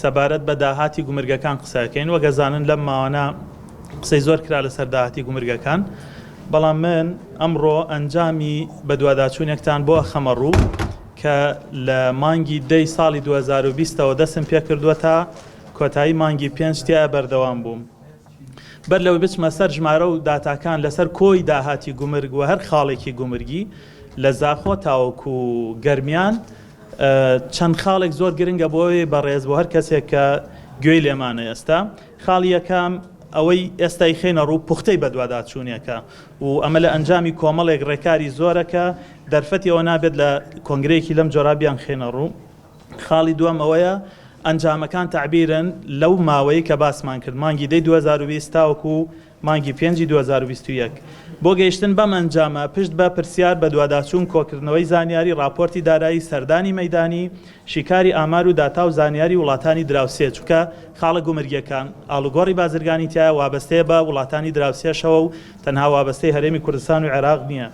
سەبارەت بە داهاتی گومرگەکان قسەکەین وە گەزانن لەم ماوانە قسەی زۆر کرا لەسەر داهاتی گومرگەکان، بەڵام من ئەمڕۆ ئەنجامی بە دوواداچوونێکتان بۆ خەمەڕوو کە لە مانگی دەی ساڵی 2020ەوە دەستم پێ کردووە تا کۆتایی مانگی 5 تیا بەردەوام بووم. بەر لەوەی بچمە سەر ژمارە و داتاکان لەسەر کۆی داهاتی گومرگ و هەر خاڵێکی گومرگی لە زاخۆ تاوەکو گەرمیان چەند خاڵێک زۆر گرنگە بۆی بەڕێز بۆ هەر کەسێک کە گوێی لێمانە ئێستا. خاڵی یەکەم ئەوەی ئێستای خێنە ڕوو پوختەی بە دوواداچوونیەکە و ئەمە لە ئەنجامی کۆمەڵێک ڕێکاری زۆرەکە دەرفەتی ئەوە نابێت لە کۆنگرەیەکی لەم جۆرابیان خێنە ڕوو. خاڵی دووەم ئەوەیە ئەنجامەکان تعبیرن لەو ماوەی کە باسمان کرد مانگی دەی 2020 تاوەکو مانگی 5 2021 بۆ گەیشتن بەم ئەنجامە پشت بە پرسیار بە دوواداچوون کۆکردنەوەی زانیاری راپۆرتی دارایی سەردانی مەیدانی شیکاری ئامار و داتا و زانیاری وڵاتانی دراوسێ چونکە خاڵە گومرگیەکان ئاڵوگۆڕی بازرگانی تایە وابەستەیە بە وڵاتانی دراوسێشەوە و تەنها وابەستەی هەرێمی کوردستان و عێراق نییە.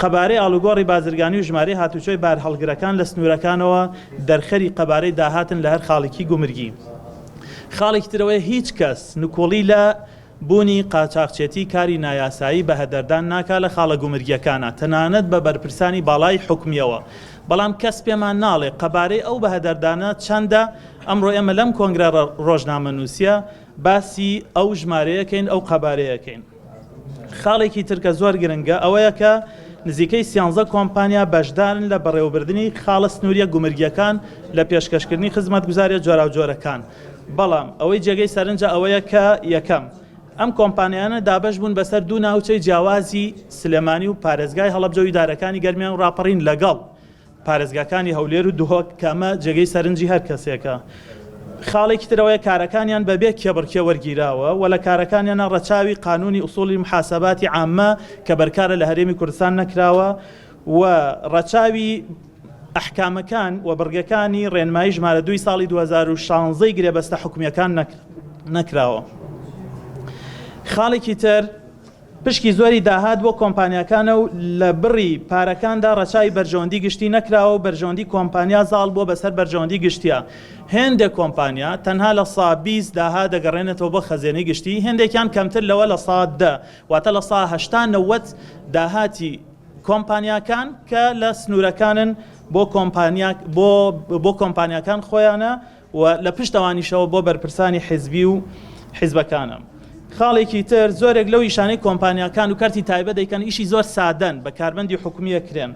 قەبارەی ئاڵوگۆڕی بازرگانی و ژمارەی هاتوچۆی بار هەڵگرەکان لە سنوورەکانەوە دەرخەری قەبارەی داهاتن لە هەر خاڵێکی گومرگی. خاڵێکی ترەوەی هیچ کەس نکۆڵی لە بوونی قاچاقچێتی کاری نایاسایی بە هەدەردان ناکا لە خاڵە گومرگیەکانە تەنانەت بە بەرپرسانی باڵای حکومیەوە، بەڵام کەس پێمان ناڵێ قەبارەی ئەو بە هەدەردانە چەندە. ئەمڕۆ ئێمە لەم کۆنگرە ڕۆژنامەنووسیە باسی ئەو ژمارەیەکەین ئەو قەبارەیەکەین. خاڵێکی ترکە زۆر گرنگە ئەوەیە کە نزیکەی 13 کۆمپانیا بەشدارن لە بەڕێوەبردننی خاڵە سنووریە گومرگیەکان لە پێشکەشکردنی خزمەتگوزاریە جۆرا و جۆرەکان. بەڵام ئەوەی جێگەی سەرنجە ئەوەیە کە یەکەم ئەم کۆمپانیانە دابش بوون بەسەر دوو ناوچەی جیاوازی سلێمانی و پارێزگای هەڵەبجە و ئیدارەکانی گەرمیان و ڕاپەڕین لەگەڵ پارێزگاکانی هەولێر و دوهۆک کە ئەمە جێگەی سەرنجی هەر کەسێکە. خاڵێکی ترەوەی کارەکانیان بەبێ کێبڕکێ وەرگیراوە و لە کارەکانیانە ڕەچاوی قانونی ئوسوڵی محاسەباتی عامە کە بەرکارە لە هەرێمی کوردستان نەکراوە و ڕەچاوی ئەحکامەکان و بڕگەکانی ڕێنمایی ژمارە 2 ساڵی 2016 گرێبەستە حکومیەکان نەکراوە. خاڵێکی تر پشکی زۆری داهات بۆ کۆمپانیەکانە و لە بڕی پارەکاندا ڕەچاوی بەرژەوەندی گشتی نەکراوە و بەرژەوەندی کۆمپانیا زاڵ بۆ بەسەر بەرژەوەندی گشتیە. هێندێک کۆمپانیا تەنها لە سا 20 داها دەگەڕێنێتەوە بۆ خەزێنەی گشتی، هێندێکیان کەمتر لەوە لە سا 10 واتە لە سا 80 داهاتی کۆمپانیاکان کە لە سنوورەکانن بۆ کۆمپانیاکان خۆیانە و لە پشتەوانیشەوە بۆ بەرپرسانی حیزبی و حیزبەکانە. خاڵێکی تر زۆرێک لەو ئیشانەی کۆمپانیاکان و کارتی تایبەت دەیکەن ئیشی زۆر سادەن بە کاربەندی حکومیە کرێن.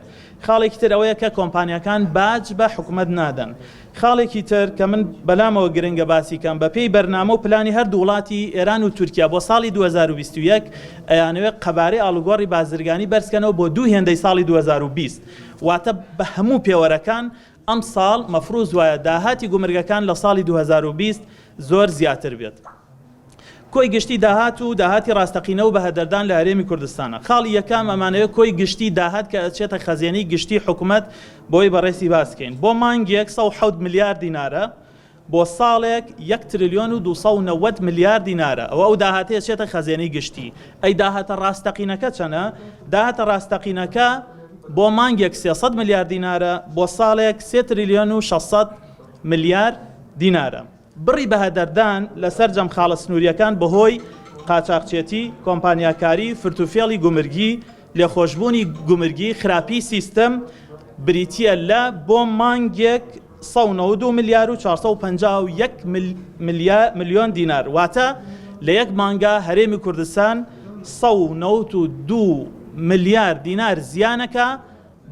خاڵێکی تر ئەوەیە کە کۆمپانیاکان باج بە حکومەت نادەن. خاڵێکی تر کە من بەلامەوە گرنگە باسیکەم بە پێی بەرنامە و پلانی هەردوو وڵاتی ئێران و تورکیا بۆ ساڵی 2021 ئەیانەوێت قەبارەی ئاڵوگۆڕی بازرگانی بەرزکەنەوە بۆ 2 هێندەی ساڵی 2020 واتە بە هەموو پێوەرەکان ئەم ساڵ مەفروض وایە داهاتی گومرگەکان لە ساڵی 2020 زۆر زیاتر بێت. کۆی گشتی داهات و داهاتی ڕاستەقینەوە بە هەدەردان لە هەرێمی کوردستانە. خاڵی یەکەم ئەمانەوە کۆی گشتی داهات کە ئەچێتە خەزیێنەی گشتی حکوومەت بۆی بەڕێسی باسکەین. بۆ مانگێک 107 میلیارد دینارە، بۆ ساڵێک 1 تریلیۆن و 290 میلیارد دینارە. ئەو داهاتەیە چێتە خەزیێنەی گشتی. ئەی داهاتە ڕاستەقینەکە چەنە؟ داهاتە ڕاستەقینەکە بۆ مانگێک 300 میلیارد دینارە، بۆ ساڵێک 3 تریلیۆن و 600 میلیارد دینارە. بڕی بە هەدەردان لەسەر جەم خاڵە سنووریەکان بەهۆی قاچاقچێتی، کۆمپانیاکاری، فرتوفێڵی گومرگی، لێخۆشبوونی گومرگی، خراپی سیستەم بریتیە لە بۆ مانگێک 192 میلیارد و 451 میلیۆن دینار. واتە لە یەک مانگا هەرێمی کوردستان 192 میلیارد دینار زیانەکە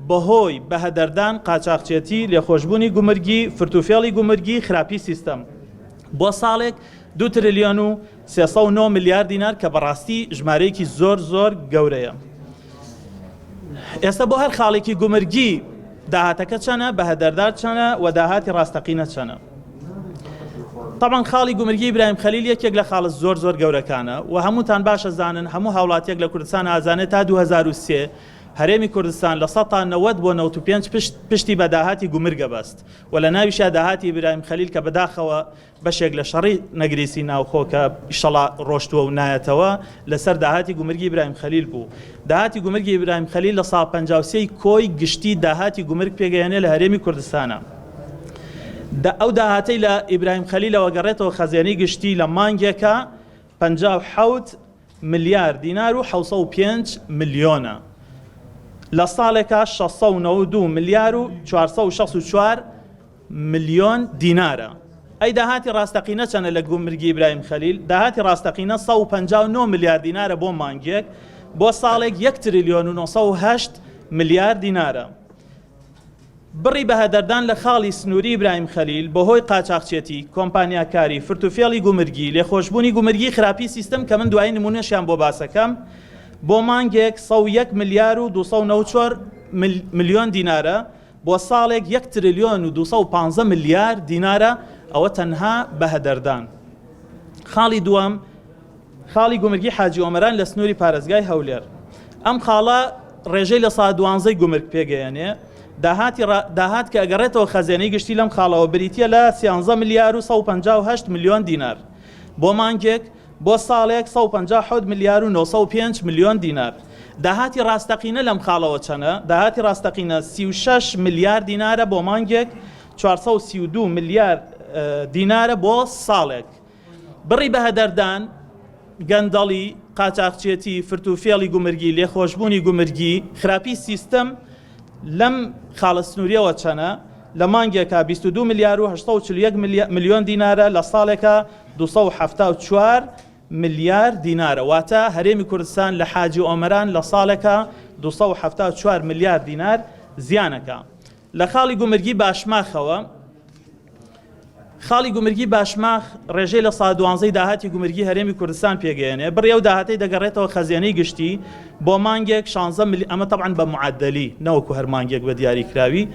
بەهۆی بە هەدەردان قاچاقچێتی، لێخۆشبوونی گومرگی، فرتوفێڵی گومرگی، خراپی سیستەم. بۆ ساڵێک 2 تریلیۆن و 309 میلیارد دینار کە بەڕاستی ژمارەیەکی زۆر زۆر گەورەیە. ئێستا بۆ هەر خاڵێکی گومرگی داهاتەکە چەنە، بە هەدەردار چەنە و داهاتی ڕاستەقینە چەنە؟ طبعاً خاڵی گومرگی ئیبراهیم خەلیل یەکێک لە خاڵە زۆر زۆر گەورەکانە و هەمووتان باشە زانن هەموو هاوڵاتیەک لە کوردستان ئازانێت تا 2003 هەرێمی کوردستان لە 190 بۆ 95 پشتی بە داهاتی گومرگە بەست و لە ناویشا داهاتی ئیبراهیم خەلیل کە بەداخەوە بەشێک لە شەڕی نەگریسی ناوخۆ کە ئیشەڵا ڕۆشتووە و نایەتەوە لەسەر داهاتی گومرگی ئیبراهیم خەلیل بوو. داهاتی گومرگی ئیبراهیم خەلیل لە ساڵ 53 کۆی گشتی داهاتی گومرگ پێگەیەنێ لە هەرێمی کوردستانە. ئەو داهاتەی لە ئیبراهیم خەلیلەوە گەڕێتەوە خەزیێنەی گشتی لە مانگێکە 57 ملیار دینار و 705 ملیۆنە، لە ساڵێکە 692 ملیار و 464 ملیۆن دینارە. ئەی داهاتی ڕاستەقینە چەنە لە گومرگی ئیبراهیم خەلیل؟ داهاتی ڕاستەقینە 159 ملیار دینارە بۆ مانگێک، بۆ ساڵێک 1 تریلیۆن و 908 ملیار دینارە. بڕی بەهەدەردان لە خاڵی سنووری ئیبراهیم خەلیل بەهۆی قاچاقچێتی کۆمپانیاکاری فرتوفێڵی گومرگی لێخۆشبوونی گومرگی خراپی سیستم کە من دوای نمونەشیان بۆ باسەکەم، بۆ مانگێک 101 ملیار و 294 ملیۆن دینارە، بۆ ساڵێک 1 تریلیۆن و 215 ملیار دینارە. ئەوە تەنها بەهەدەردان. خاڵی دووەم، خاڵی گومرگی حاجی ئۆمەران لە سنووری پارێزگای هەولێر. ئەم خاڵە ڕێژەی لە سا 12 گومرگ پێگەیەنێ. داهات کە ئەگەڕێتەوە خەزیێنەی گشتی لەم خاڵەوە بریتە لە 13 ملیار و 158 ملیۆن دینار، بۆ مانگێک بۆ ساڵێک 157 ملیار و 905 ملیۆن دینار. داهاتی ڕاستەقینە لەم خاڵەوە چەنە؟ داهاتی ڕاستەقینە 36 ملیار دینارە بۆ مانگێک، 432 ملیار دینارە بۆ ساڵێک. بڕی بەهەدەردان گەندەڵی قاچاقچێتی فرتوفێڵی گومرگی لێخۆشبوونی گومرگی خراپی سیستم لەم خاڵە سنووریەوە چەنە؟ لە مانگێکە 22 ملیار و 841 ملیۆن دینارە، لە ساڵێکە 274 ملیار دینارە. واتە هەرێمی کوردستان لە حاجی ئۆمەران لە ساڵێکە 274 ملیار دینار زیانەکە. لە خاڵی گومرگی باشماخەوە، خاڵی گومرگی باشماخ ڕێژەی لە سا 12 داهاتی گومرگی هەرێمی کوردستان پێگەیەنێ. بڕێ و داهاتەی دەگەڕێتەوە خەزیێنەی گشتی بۆ مانگێک 16 ملی، ئەمە طبعاً بە معدلی نەوەکو هەر مانگێک بە دیاریکراوی،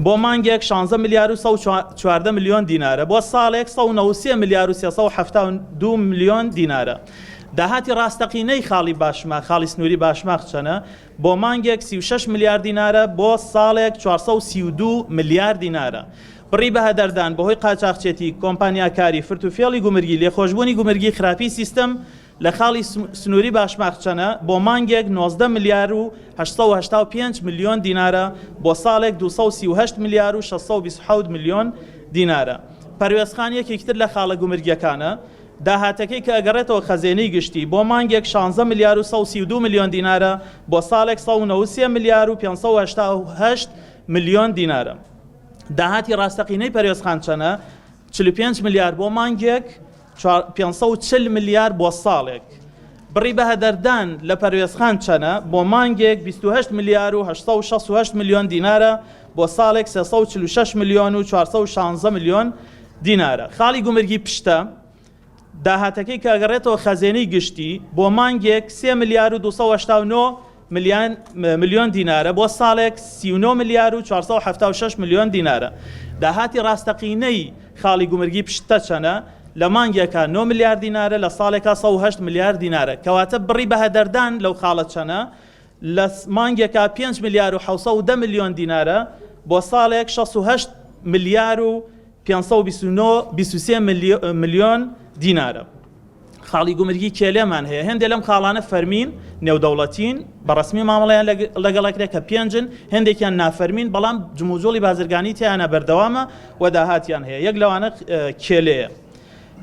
بۆ مانگێک 16 ملیار و 114 ملیۆن دینارە، بۆ ساڵێک 193 ملیار و 372 ملیۆن دینارە. داهاتی ڕاستەقینەی خاڵی باشماخ، خاڵی سنووری باشماخ چەنە؟ بۆ مانگێک 36 ملیار دینارە، بۆ ساڵێک 432 ملیار دینارە. بڕی بەهەدەردان بەهۆی قاچاقچێتی کۆمپانیاکاری فرتوفێڵی گومرگی لێخۆشبوونی گومرگی خراپی سیستم لە خاڵی سنووری باشماخ چەنە؟ بۆ مانگێک 19 ملیار و 885 ملیۆن دینارە، بۆ ساڵێک 238 ملیار و 627 ملیۆن دینارە. پەروێزخان یەکێکتر لە خاڵە گومرگیەکانە. داهاتەکەی کە ئەگەڕێتەوە خەزیێنەی گشتی بۆ مانگێک 16 ملیار و 132 ملیۆن دینارە، بۆ ساڵێک 193 ملیار و 588 ملیۆن دینارە. داهاتی ڕاستەقینەی پەروێزخان چەنە؟ 45 ملیار بۆ مانگێک، 540 ملیار بۆ ساڵێک. بڕی بەهەدەردان لە پەروێزخان چەنە؟ بۆ مانگێک 28 ملیار و 868 ملیۆن دینارە، بۆ ساڵێک 346 ملیۆن و 416 ملیۆن دینارە. خاڵی گومرگی پشتە، داهاتەکەی کە ئەگەڕێتەوە خەزیێنەی گشتی بۆ مانگێک 3 ملیار و 289 ملیۆن دینارە، بۆ ساڵێک 39 ملیار و 476 ملیۆن دینارە. داهاتی ڕاستەقینەی خاڵی گومرگی پشتە چەنە؟ لە مانگێکە 9 ملیار دینارە، لە ساڵێکە 108 ملیار دینارە. کەواتە بڕی بەهەدەردان لەو خاڵە چەنە؟ لە مانگێکە 5 ملیار و 710 ملیۆن دینارە، بۆ ساڵێک 68 ملیار و 523 ملیۆن دینارە. خاڵی گومرگی کێلێمان هەیە. هەندێک لەم خاڵانە فەرمین نێودەوڵەتین، بەڕسمی مامەڵەیان لەگەڵەکرێت کە پێنجن، هەندێکیان نافەرمین، بەڵام جموجۆڵی بازرگانی تیانە بەردەوامە و داهاتیان هەیە. یەک لەوانە کێلەیە.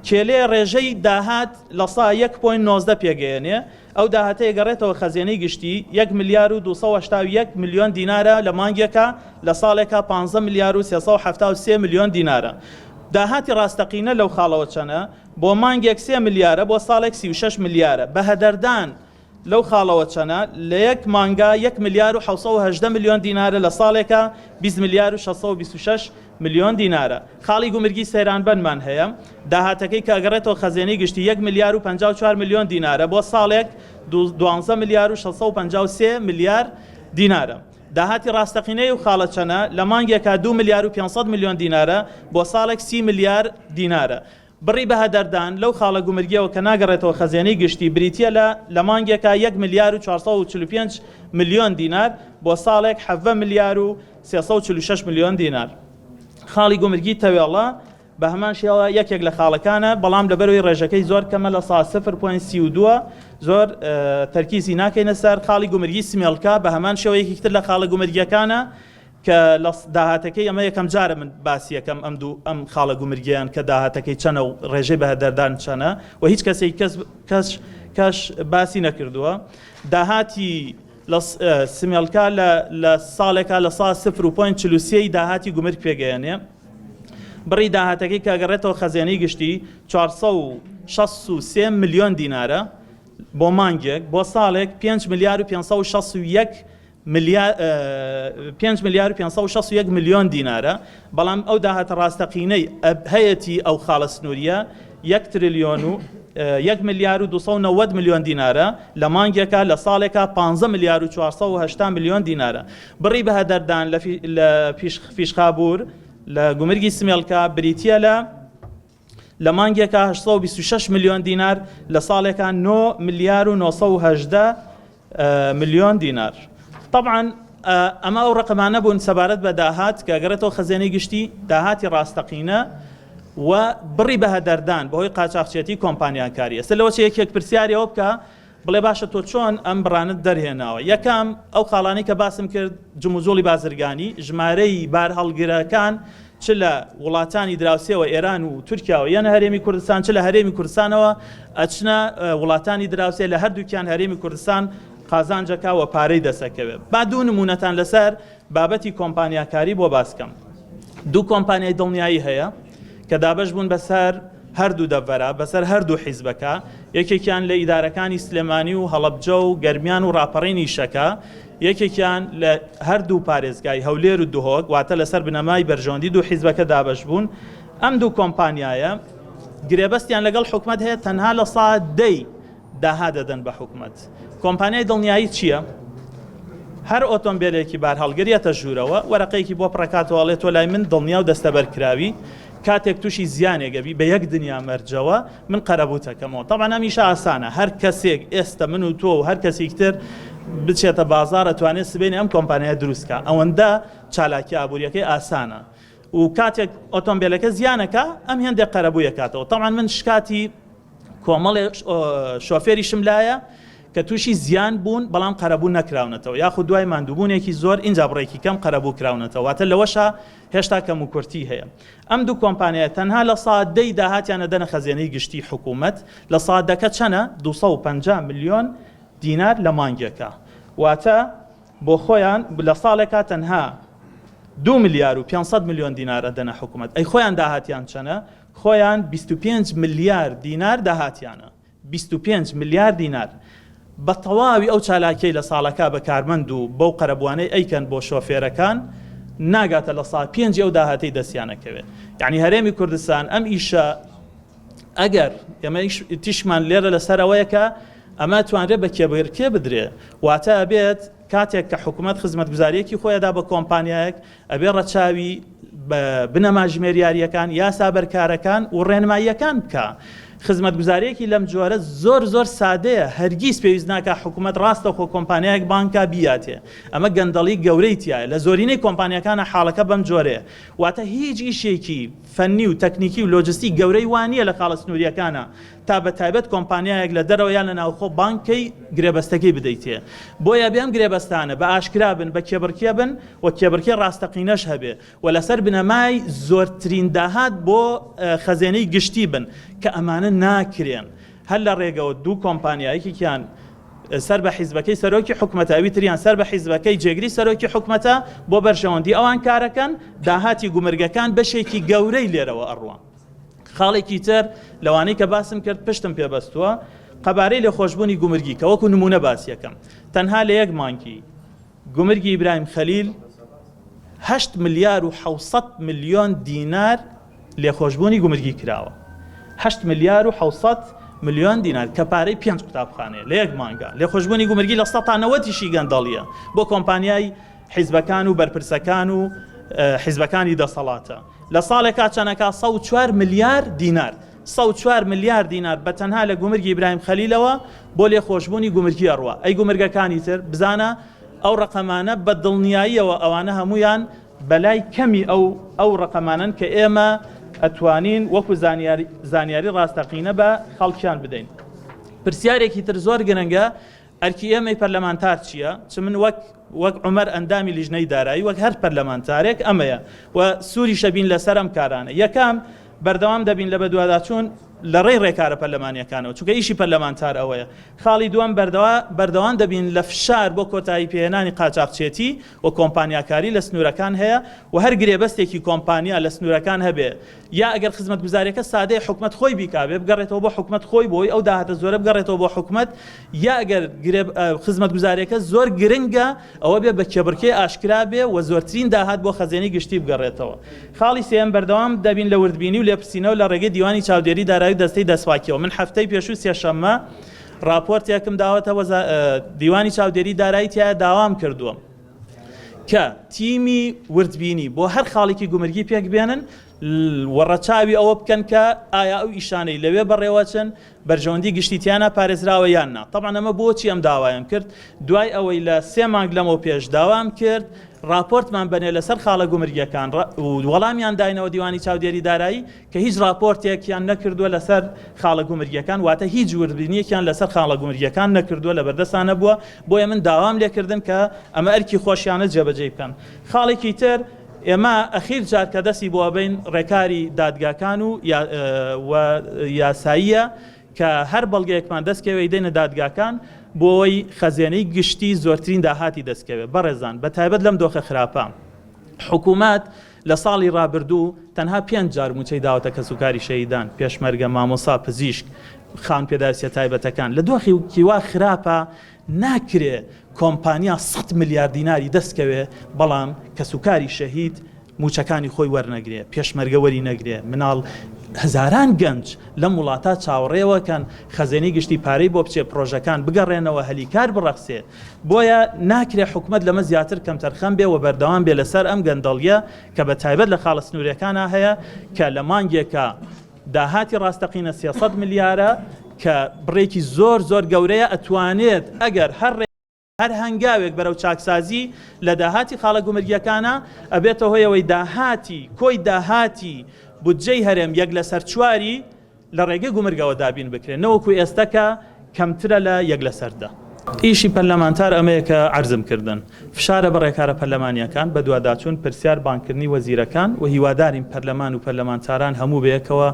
کێلێ ڕێژەی داهات لە سا 1.19 پێگەیەنێ. ئەو داهاتەیە گەڕێتەوە خەزیێنەی گشتی 1 ملیار و 281 ملیۆن دینارە، لە مانگێکە لە ساڵێکە 15 ملیار و 373 ملیۆن دینارە. داهاتی ڕاستەقینە لەو خاڵەوە چەنە؟ بۆ مانگێک 3 ملیارە، بۆ ساڵێک 36 ملیارە. بەهەدەردان لەو خاڵەوە چەنە؟ لە یەک مانگا 1 ملیار و 718 ملیۆن دینارە، لە ساڵێکە 20 ملیار و 626 ملیۆن دینارە. خاڵی گومرگی سەیرانبەرمان هەیە. داهاتەکەی کە ئەگەڕێتەوە خەزیێنەی گشتی 1 ملیار و 54 ملیۆن دینارە، بۆ ساڵێک 12 ملیار و 653 ملیار دینارە. داهاتی ڕاستەقینەی و خاڵە چەنە؟ لە مانگێکە 2 ملیار و 500 ملیۆن دینارە، بۆ ساڵێک 30 ملیار دینارە. بڕی بەهەدەردان لەو خاڵە گومرگیەوە کە ناگەڕێتەوە خەزیێنەی گشتی بریتە لە مانگێکە 1 ملیار و 445 ملیۆن دینار، بۆ ساڵێک 7 ملیار و 346 ملیۆن دینار. خاڵی گومرگی تەوێڵە بە هەمان شێوە یەکێک لە خاڵەکانە، بەڵام لەبەرەوەی ڕێژەکەی زۆر کەمە لە سا 0.32 زۆر تەرکیزی ناکەینە سەر. خاڵی گومرگی سمێڵکە بە هەمان شێوەیەکیتر لە خاڵە گومرگیەکانە کە لە داهاتەکەی ئەمە یەکەم جارە من باسی یەکەم ئەم خاڵە گومرگیان کە داهاتەکەی چەنە و ڕێژەی بەهەدەردان چەنە و هیچ کەسێک کەش باسی نەکردووە. داهاتی سمێڵکا لە ساڵێکا لە سا 0.43 داهاتی گومرگ پێگەیەنێ. بڕی داهاتەکەی کە ئەگەڕێتەوە خەزیێنەی گشتی 463 ملیۆن دینارە بۆ مانگێک، بۆ ساڵێک 5 ملیار و 561 ملیۆن دینارە. بەڵام ئەو داهاتە ڕاستەقینەی هەیەتی ئەو خاڵە سنووریە 1 تریلیۆن و 1 ملیار و 290 ملیۆن دینارە لە مانگێکە، لە ساڵێکە 15 ملیار و 480 ملیۆن دینارە. بڕی بەهەدەردان لە فیشخابور لە گومرگی سمێڵکە بریتیە لە مانگێکە 826 ملیۆن دینار، لە ساڵێکە 9 ملیار و 918 ملیۆن دینار. طبعا ئەمە ئەو ڕقمانە بوون سەبارەت بە داهات کە ئەگەڕێتەوە خەزیێنەی گشتی داهاتی ڕاستەقینە و بڕی بەهەدەردان بەهۆی قاچاقچێتی کۆمپانیاکاری. ئێستا لەوە یەکێک پرسیارەوە بکە بڵێ باشە تۆ چۆن ئەم بڕانت دەرهێناوە. یەکەم ئەو خاڵانی کە باسم کرد جموزۆڵی بازرگانی، ژمارەی بار هەڵگرەکان چ لە وڵاتانی دراوسێەوە ئێران و تورکیاوە یانە هەرێمی کوردستان، چ لە هەرێمی کوردستانەوە ئەچنە وڵاتانی دراوسێ، لە هەردووکیان هەرێمی کوردستان قازانجەکە و پارەی دەسەکەوێت. با دوو نمونەتان لەسەر بابەتی کۆمپانیاکاری بۆ باسکەم. دوو کۆمپانیای دڵنیایی هەیە کە دابەش بوون بەسەر هەردوو دەڤەرە، بەسەر هەردوو حیزبەکە. یەکێکیان لە ئیدارەکانی سلێمانی و هەڵەبجە و گەرمیان و ڕاپەڕینی شەکە، یەکێکیان لە هەردوو پارێزگای هەولێر و دوهۆک، واتە لەسەر بنەمای بەرژەوەندی دوو حیزبەکە دابەش بوون. ئەم دوو کۆمپانیایە گرێبەستیان لەگەڵ حکومەت هەیە، تەنها لە ساعت 10 داها دەدەن بە حکومەت. کۆمپانیای دڵنیایی چییە؟ هەر ئۆتۆمبیلێکی بار هەڵگریەتە ژوورەوە، وەرەقەیەکی بۆ پڕکاتەوەڵێ تۆ لای من دڵنیا و دەستەبەرکراوی کاتێک تووشی زیانێگەبی بە یەک دنیا مەرجەوە من قەرەبووتەکەمەوە. طبعا ئەمیشە ئاسانە، هەر کەسێک ئێستا من و تۆ و هەر کەسێک تر بچێتە بازار ئەتوانێت سبێنی ئەم کۆمپانیای دروستکە. ئەوەندە چالاکی ئابوووریەکەی ئاسانە و کاتێک ئۆتۆمبیلەکە زیانەکە ئەم هێندێک قەرەبوویەکاتەوە. طبعا من شکاتی کۆمەڵێ شۆفێری شملایە کە تووشی زیان بوون بەڵام قەرەبوو نەکراونەتەوە، یاخود دوای ماندووبوونێکی زۆر اینجا بڕێکی کەم قەرەبوو کراونەتەوە، واتە لەوەشە هێشتا کەم و کورتی هەیە. ئەم دوو کۆمپانیای تەنها لە ساعت 10 داهاتیانە دەنە خەزیێنەی گشتی حکوومەت، لە ساعتەکە چەنە 250 ملیۆن دینار لە مانگێکە، واتە بۆ خۆیان لە ساڵێکە تەنها 2 ملیار و 500 ملیۆن دینارە دەنە حکوومەت. ئەی خۆیان داهاتیان چەنە؟ خۆیان 25 ملیار دینار داهاتیانە، 25 ملیار دینار. بە تەواوی ئەو چالاکیی لە ساڵەکە بە کارمەند و بەو قەرەبوانەی ئەیکەن بۆ شۆفێرەکان ناگاتە لە ساڵ 5 ئەو داهاتەی دەستیانەکەوێت. یعنی هەرێمی کوردستان ئەم ئیشە ئەگەر ئێمە تیشمان لێرە لەسەرەوەیەکە ئەمە توانرێت بە کێبرکێ بدرێ، واتە ئەبێت کاتێک کە حکوومەت خزمەتگوزاریەکی خۆیدا بە کۆمپانیایەک ئەبێ ڕەچاوی بنەما ژمێریاریەکان، یاسا بەرکارەکان و ڕێنماییەکان بکە. خزمەتگوزارێکی لەم جۆرە زۆر سادەیە، هەرگیز پێویست ناکە حکوومەت ڕاستە خۆ کۆمپانیایەک بانکا بیاتێ. ئەمە گەندەڵی گەورەی تایە، لە زۆرینەی کۆمپانیەکانە حاڵەکە بەم جۆرەیە، واتە هیچ ئیشێکی فەنی و تەکنیکی و لۆجستی گەورەی وانییە لە خاڵە سنووریەکانە تا بە تایبەت کۆمپانیایەک لە دەرەوە یان لە ناوخۆ بانکەی گرێبەستەکەی بدەیتێ. بۆیە بێم گرێبەستانە بە ئاشکرا بن، بە کێبرکێ بن و کێبرکێ ڕاستەقینەش هەبێ و لەسەر بنەمای زۆرترین داهات بۆ خەزێنەی گشتی بن کە ئەمانە ناکرێن. هەر لە ڕێگەوە دوو کۆمپانیایەکیان سەر بە حیزبەکەی سەرۆکی حکوومەتە، ئەوی تریان سەر بە حیزبەکەی جێگری سەرۆکی حکوومەتە بۆ بەرژەوەندی ئەوان کارەکەن، داهاتی گومرگەکان بەشێکی گەورەی لێرەوە ئەڕوان. خاڵێکی تر لەوانەی کە باسم کرد پشتم پێبەستووە، قەبارەی لە خۆشببوونی گومرگی کە وەکو نمونە باسیەکەم. تەنها لە یەک مانگی گومرگی ئیبراهیم خەلیل 8 ملیار و 700 ملیۆن دینار لێخۆشببوونی گومرگی کراوە. 8 ملیار و 700 ملیۆن دینار کە پارەی 5 قوتابخانەیە لە یەک مانگە. لێخۆشببوونی گومرگی لە 90%شی گەندەڵیە بۆ کۆمپانیای حیزبەکان و بەرپرسەکان و حیزبەکانی دەسەڵاتە. لە ساڵێکا چەنەکە 104 ملیار دینار، 104 ملیار دینار بە تەنها لە گومرگی ئیبراهیم خەلیلەوە بۆ لێخۆشببوونی گومرگی ئەڕوا. ئەی گومرگەکانی تر بزانە ئەو ڕقەمانە بە دڵنیاییەوە ئەوانە هەمویان بەلای کەمی ئەو ڕقەمانن کە ئێمە ئەتوانین وەکو زانیاری ڕاستەقینە بە خەڵکیان بدەین. پرسیارێکی تر زۆر گرنگە ئەرکی ئێمەی پەرلەمانتار چییە؟ چ من وەک عومەر ئەندامی لیژنەی دارایی وەک هەر پەرلەمانتارێک ئەمەیە و سووری شەبین لەسەر ئەم کارانە. یەکەم بەردەوام دەبین لە بەدواداچوون لە ڕێی ڕێکارە پەرلەمانیەکانەوە، چونکە ئیشی پەرلەمانتار ئەوەیە. خاڵی دووەم بەردەوام دەبین لە فشار بۆ کۆتایی پێهێنانی قاچاقچێتی و کۆمپانیاکاری لە سنوورەکان هەیە و هەر گرێبەستێکی کۆمپانیا لە سنوورەکان هەبێ، یا ئەگەر خزمەتگوزاریەکە سادەیە حکومەت خۆی بیکابێ بگەڕێتەوە بۆ حکومەت خۆی بۆی ئەو داهاتە زۆرە بگەڕێتەوە بۆ حکومەت، یا ئەگەر خزمەتگوزاریەکە زۆر گرنگە ئەوە بێ بە کێبڕکێ ئاشکرا بێ و زۆرترین داهات بۆ خەزێنی گشتی بگەڕێتەوە. خاڵی سێم بەردەوام دەبین لە وردبینی و لێپرسینەوە لە ڕێگەی دیوانی چاودێری دارایی دەستەی دەسواکیەوە. من هەفتەی پێشوو سێشەممە راپۆرتێکم داوەتە دیوانی چاودێری دارایی تیا داوام کردووە کە تیمی وردبینی بۆ هەر خاڵێکی گومرگی پێک بێنن وەڕەچاوی ئەوە بکەن کە ئایا ئەو ئیشانەی لەوێ بەڕێوەچن بەرژەوەندی گشتیتیانە پارێزراوە یاننا. طبعا ئەمە بۆچی ئەم داوایم کرد؟ دوای ئەوەی لە 3 مانگ لەمەوە پێش داوام کرد راپۆرتمان بنێ لەسەر خاڵە گومرگیەکان وەڵامیان داینەوە دیوانی چاودێری دارایی کە هیچ راپۆرتێکیان نەکردووە لەسەر خاڵە گومرگیەکان، واتە هیچ وردبینیەکیان لەسەر خاڵە گومرگیەکان نەکردووە، لە بەردەستانە بووە. بۆیە من داوام لێکردن کە ئەمە ئەرکی خۆشیانە جێبەجێ بکەن. خاڵێکی تر ئێمە ئەخیر جار کە دەستی بۆ بین ڕێکاری دادگاکان و یاساییە کە هەر بەڵگەیەکمان دەستکەوێ دێنە دادگاکان بۆی خەزێنەی گشتی زۆرترین داهاتی دەستکەوێت. بەڕێزان بە تایبەت لەم دۆخە خراپە حکوومەت لە ساڵی ڕابردوو تەنها 5 جار موچەی داوەتە کەسوکاری شەهیدان، پێشمەرگە، مامۆسا، پزیشک، خان پێداویستە تایبەتەکان. لە دۆخی کیوا خراپە ناکرێ کۆمپانیا 100 میلیارد دیناری دەستکەوێ بەڵام کەسوکاری شەهید موچەکانی خۆی وەرنەگرێ، پێشمەرگە وەری نەگرێ. مناڵ هزاران گەنج لەم وڵاتە چاوەڕێوەکەن خەزێنی گشتی پارەی بۆ بچێ پرۆژەکان بگەڕێنەوە هەلیکار بڕەخسێ. بۆیە ناکرێ حکومەت لەمە زیاتر کەمتەرخەم بێ و بەردەوام بێ لەسەر ئەم گەندەڵیە کە بە تایبەت لە خاڵە سنوورەکانە هەیە کە لە مانگێکە داهاتی ڕاستەقینە 300 میلیارە کە بڕێکی زۆر گەورەیە ئەتوانێت ئەگەر هەر هەنگاوێک بەرەو چاکسازی لە داهاتی خاڵە گومرگیەکانە ئەبێتە هۆیەوەی کۆی داهاتی بودجەی هەرێم 1/4 لە ڕێگەی گومرگەوە دابین بکرێن، نەوەکو ئێستاکە کەمترە لە 1/10. ئیشی پەرلەمانتار ئەمەیە کە عەرزم کردن فشارە بە ڕێکارە پەرلەمانیەکان بە دوواداچوون پرسیار بانکردنی وەزیرەکان و هیوادارین پەرلەمان و پەرلەمانتاران هەموو بەیەکەوە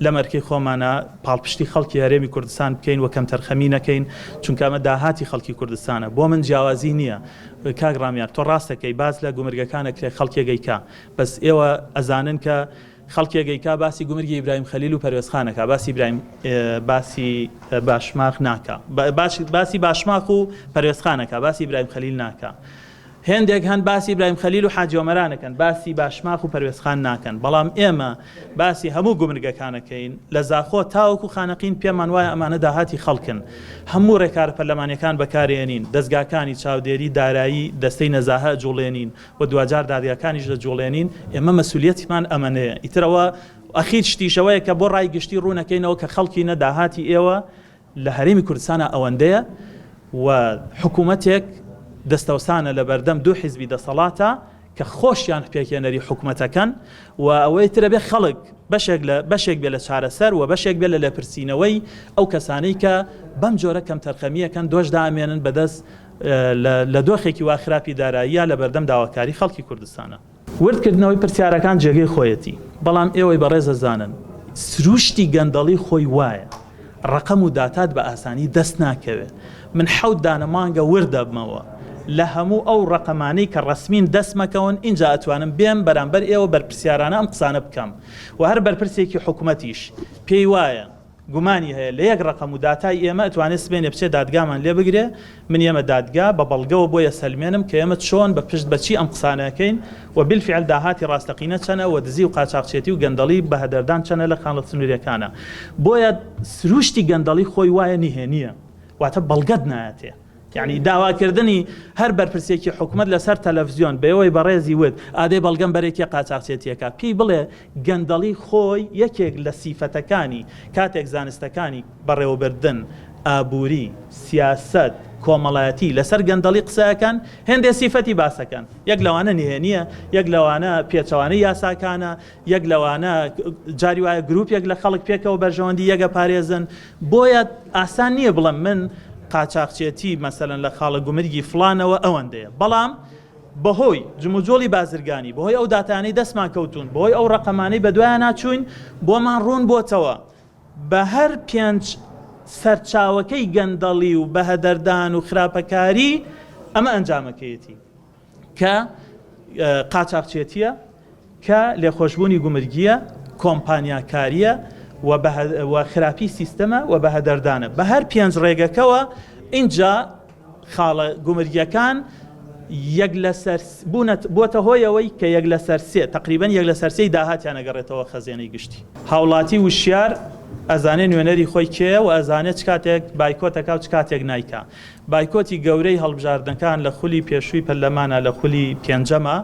لە مەرکەی خۆمانە پاڵپشتی خەڵکی هەرێمی کوردستان بکەین و کەمتەرخەمی نەکەین، چونکە ئەمە داهاتی خەڵکی کوردستانە. بۆ من جیاوازی نییە کاک ڕامیار، تۆ ڕاستەکەی باز لە گومرگەکانە کرێ خەڵکێگەیکا، بەس ئێوە ئەزانن کە خەڵکێگەیکا باسی گومرگی ئیبراهیم خەلیل و پەروێزخانەکە، باسی باشماخ ناکە، باسی باشماخ و پەروێزخانەکە، باسی ئیبراهیم خەلیل ناکە. هێندێک هەن باسی ئیبراهیم خەلیل و حاجی ئۆمەرانەکەن، باسی باشماخ و پەروێزخان ناکەن. بەڵام ئێمە باسی هەموو گومرگەکانەکەین لە زاخۆ تاوەکو خانەقین پێمان وایە ئەمانە داهاتی خەڵکن. هەموو ڕێکارە پەرلەمانیەکان بەکارێنین، دەستگاکانی چاودێری دارایی دەستەی نەزاهە جوڵێنین و دوجار دادگاکانیش دەجوڵێنین. ئێمە مەسوولیەتیمان ئەمەنەیە. ئیترەوە ئەخیر شتیشەوەیە کە بۆ ڕای گشتی ڕوونەکەینەوە کە خەڵکی نەداهاتی ئێوە لە هەرێمی کوردستانە ئەوەندەیە و حکوومەتێک دەستەوسانە لە بەردەم 2 حیزبی دەسەڵاتە کە خۆشیان پێکێنەری حکوومەتەکەن و ئەوەی ترە بێ خەڵک بەشێک بێ لە چارەسەر و بەشێک بێ لە لێپرسینەوەی ئەو کەسانەی کە بەم جۆرە کەمتەرخەمیەکەن دۆش دامێنن بەدەست لە دۆخێکی وا خراپی داراییە لە بەردەم داواکاری خەڵکی کوردستانە. وردکردنەوەی پرسیارەکان جێگەی خۆیەتی، بەڵام ئێوەی بەڕێزە زانن سروشتی گەندەڵی خۆی وایە ڕقم و داتات بە ئاسانی دەست ناکەوێت. من 7 دانە مانگە وردەبمەوە لە هەموو ئەو ڕقەمانەی کە ڕسمین دەستمەکەون، اینجا ئەتوانم بێم بەرامبەر ئێوە بەرپرسیارانە ئەم قسانە بکەم و هەر بەرپرسێکی حکوومەتیش پێی وایە گومانی هەیە لە یەک ڕقم و داتای ئێمە ئەتوانێت سبێنێ بچێ دادگامان لێ بگرێ، من ئێمە دادگا بە بەڵگەوە بۆیە سەلمێنم کە ئێمە چۆن بە پشت بەچی ئەم قسانەکەین و بالفعل داهاتی ڕاستەقینە چەنە و دزی و قاچاقچێتی و گەندەڵی بە هەدەردان چەنە لە خاڵە سنوورەکانە. بۆیە سروشتی گەندەڵی خۆی وایە نهێنیە، واتە بەڵگەت نایەتێ. یعنی داواکردنی هەر بەرپرسێکی حکوومەت لەسەر تەلەڤیزیۆن بەوەی بەڕێزی وت ئادەی بەڵگەم بەرێکی قاچاقچێتیەکە، پێی بڵێ گەندەڵی خۆی یەکێک لە سیفەتەکانی کاتێک زانستەکانی بەڕێوەبردن، ئابووری، سیاست، کۆمەڵایەتی لەسەر گەندەڵی قسەکەن هێندێ سیفەتی باسەکەن. یەک لەوانە نهێنیە، یەک لەوانە پێچەوانەی یاساکانە، یەک لەوانە جاری وایە گروپێک لە خەڵک پێکەوە بەرژەوەندی یەکە پارێزن. بۆیە ئاسان نییە بڵم من قاچاقچێتی مەسەلەن لە خاڵە گومرگی فلانەوە ئەوەندەیە بەڵام بەهۆی جموجۆڵی بازرگانی بەهۆی ئەو داتانەی دەستمان کەوتون بەهۆی ئەو ڕقەمانەی بەدوایان ناچوین بۆمان ڕوون بۆتەوە بە هەر 5 سەرچاوەکەی گەندەڵی و بەهەدەردان و خراپەکاری ئەمە ئەنجامەکەیەتی کە قاچاقچێتیە کە لێخۆشبوونی گومرگیە کۆمپانیاکاریە و خراپی سیستەمە و بەهەدەردانە بە هەر 5 ڕێگەکەوە اینجا خاڵە گومرگیەکان یەک لەسەر بۆتە هۆیەوەی کە یەک لەسەر 3 تقریبەن یەک لەسەر 3 داهاتیان ئەگەڕێتەوە خەزێنەی گشتی هاوڵاتی وشیار ئەزانێ نوێنەری خۆی کێ و ئەزانێت چ کاتێک بایکۆتەکە و چ کاتێک نایکە بایکۆتی گەورەی هەڵبژاردنەکان لە خولی پێشووی پەرلەمانە لە خولی پێنجەمە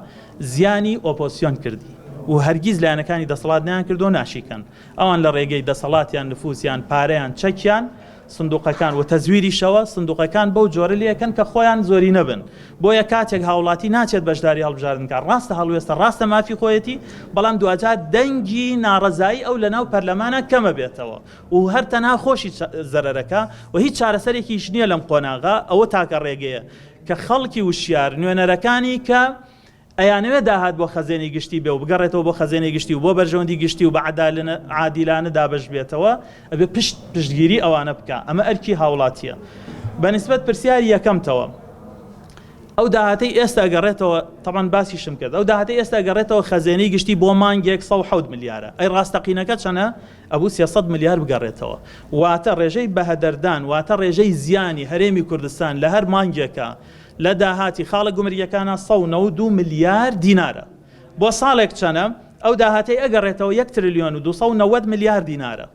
زیانی ئۆپۆسیۆن کردی و هەرگیز لایەنەکانی دەسەڵات نیان کردو ناشیکەن ئەوان لە ڕێگەی دەسەڵاتیان نفوسیان پارەیان چەکیان سندوقەکان و تەزویریشەوە سندوقەکان بەو جۆرە لەکەن کە خۆیان زۆری نەبن بۆیە کاتێک هاوڵاتی ناچێت بەشداری هەڵبژاردنکە ڕاستە هەڵوێستە ڕاستە مافی خۆیەتی بەڵام دوجار دەنگی ناڕەزایی ئەو لەناو پەرلەمانە کەمە بێتەوە و هەر تەنها خۆشی زەرەرەکە و هیچ چارەسەرێکیش نییە لەم قۆناغا ئەوە تاکە ڕێگەیە کە خەڵکی وشیار نوێنەرەکانی کە ئەیانەوێت داهات بۆ خەزێنی گشتی بێ و بگەڕێتەوە بۆ خەزێنی گشتی و بۆ بەرژەوەندی گشتی و بە عادیلانە دابش بێتەوە ئەبێ پشتگیری ئەوانە بکە ئەمە ئەرکی هاوڵاتیە بەنسبەت پرسیاری یەکەمتەوە ئەو داهاتەی ئێستا گەڕێتەوە تەمان باسیشم کرد ئەو داهاتەی ئێستا گەڕێتەوە خەزێنی گشتی بۆ مانگێک 107 ملیارە ئەی ڕاستەقینەکە چەنە ئەبوو 300 ملیار بگەڕێتەوە واتە ڕێژەی بەهەدەردان واتە ڕێژەی زیانی هەرێمی کوردستان لە هەر مانگێکە لە داهاتی خاڵە گومرگیەکانە 192 ملیار دینارە بۆ ساڵێک چەنە ئەو داهاتەی ئەگەڕێتەوە 1 تریلیۆن و 290 ملیار دینارە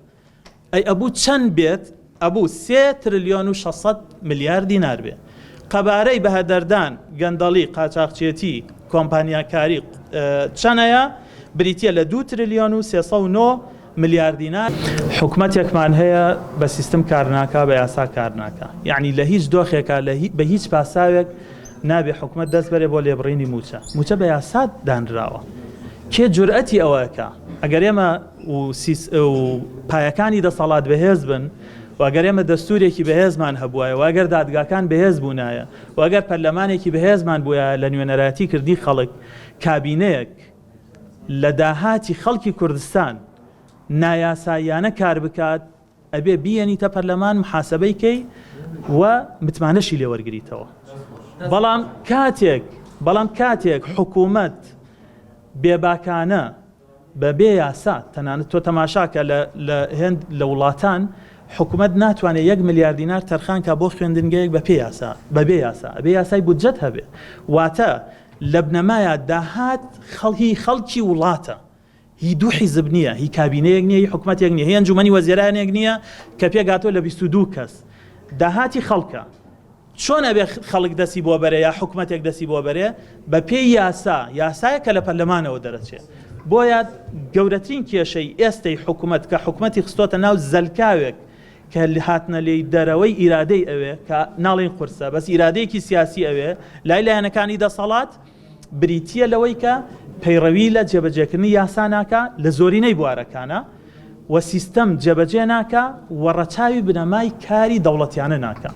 ئەی ئەبوو چەند بێت ئەبوو 3 تریلیۆن و 600 ملیار دینار بێ قەبارەی بەهەدەردان گەندەڵی قاچاقچێتی کۆمپانیاکاری چەنەیە بریتیە لە 2 تریلیۆن و 309 ملیار دینار حکومەتێکمان هەیە بە سیستم کارناکە بە یاسا کارناکە یعنی لە هیچ دۆخێکە بە هیچ پاساوێک نابێ حکومەت دەست بەرێ بۆ لێبڕینی موچە بە یاسا دانراوە کێ جورئەتی ئەوەکە ئەگەر ئێمە و پایەکانی دەسەڵات بەهێز بن واگەر ئێمە دەستورێکی بەهێزمان هەبووایە واگەر دادگاکان بەهێز بوونایە واگەر پەرلەمانێکی بەهێزمان بووە لە نوێنەراتی کردی خەڵک کابینەیەک لە داهاتی خەڵکی کوردستان نایاساییانە کار بکات ئەبێ بیەنیتە پەرلەمان محاسبەی کەی و متمانەشی لێوەرگریتەوە بەڵام کاتێک حکوومەت بێباکانە بەبێ یاسا تەنانەت تۆ تەماشاکە لە هێند لە وڵاتان حکوومەت ناتوانێت 1 ملیار دینار تەرخانکە بۆ خوێندنگەیەک بەبێ یاسا ئەبێ یاسای بودجەت هەبێ واتە لە بنەمایە داهات خەڵکی وڵاتە هی دوو حیزب نییە هی کابینەیەک نییە هی حکوومەتێک نییە هی ئەنجومەنی وەزیرانێک نییە کە پێگاتۆ لە 22 کەس داهاتی خەڵکە چۆن ئەبێ خەڵک دەسی بۆ بەرێ یا حکوومەتێک دەسی بۆ بەرێ بە پێی یاسایە کە لە پەرلەمانەوە دەرەچێت بۆیە گەورەترین کێشەی ئێستەی حکوومەت کە حکوومەتی خستۆتە ناو زەلکاوێک کە هاتنە لێی دەرەوەی ئیرادەی ئەوێ کە ناڵین قورسە بەس ئیرادەیەکی سیاسی ئەوێ لای لایەنەکانی دەسەڵات بریتیە لەوەی کە پەیڕەوی لە جێبەجێکردنی یاسا ناکە لە زۆرینەی بوارەکانە و سیستەم جێبەجێ ناکە و ڕەچاوی بنەمای کاری دەوڵەتیانە ناکە